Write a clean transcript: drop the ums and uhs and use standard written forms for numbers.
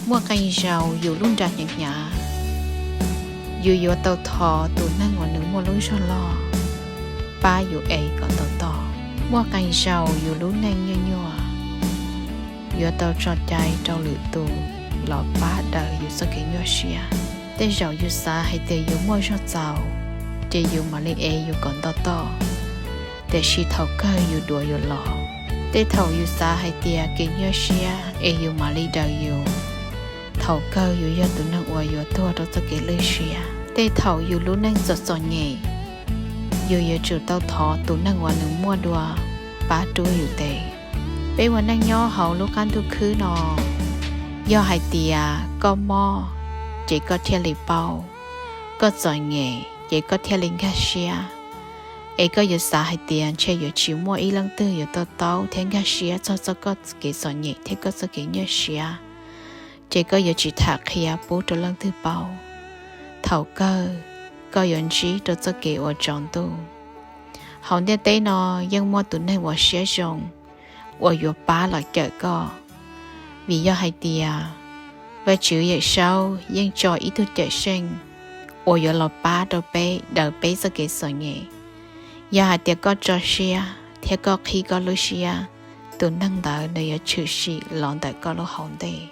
มัวกันเจ้าอยู่รุ่นจากอย่างหยาอยู่เตาทอตูนั่งวันหนึ่งมัวลุ้นชนลอป้าอยู่ก็เตาต่อมัวกันเจ้าอยู่รุ่นแรงยั่วอยู่เตาจอดใจเจ้าหรือตูหล่อป้าเดออยู่สกิยัวเชียแต่เจ้าอยู่ซาให้เตยอยู่มัวชอบเจ้าเจอยู่มาลีอยู่ก่อนต่อแต่ชีเท่าเกยอยู่ดัวอยู่หล่อแต่เท่าอยู่ซาให้เตียกินยัวเชียอยู่มาลีเดออยู่เท่าเกยอยู่ยอดตุนักอวยอยู่ตัวเราจะเกลือเชียแต่เท่าอยู่รู้นั่งสดสนเงยอยู่จุดเต้าท้อตุนักวันหนึ่งมัวดัวป้าตัวอยู่เตไปวันนั่งย่อเขาลูกกันทุกคืนนอย่อให้เตียก็หม้อเจก็เทียลิเป้าก็จอยเงยเจก็เทียลิงแคเชียก็อยู่สาให้เตียนเชื่ออยู่ชิวมัวลังตื้ออยู่เต้าเทียงแคเชียจะก็เกสอนเงยเทก็จะเกยเชียเจก็อยู่จิตถักขยะปูตัวลังตื้อเป้าเท่าก็ย้อนชี้ตัวจะเกว่าจองตู้เขาเนี่ยเต้นอยังมัวตุนในว่าเสียจงว่าอยู่ป้าหลักเกิดก็vì do hai tia và chữ vậy sau nhưng cho ý thức trẻ sinh ôi giờ là ba đầu bé sẽ kể sợ nhẹ do hai tia có cho xia theo có khi có lối xia tụi năng đợi để chữ sĩ lọn tại có lối hỏng đây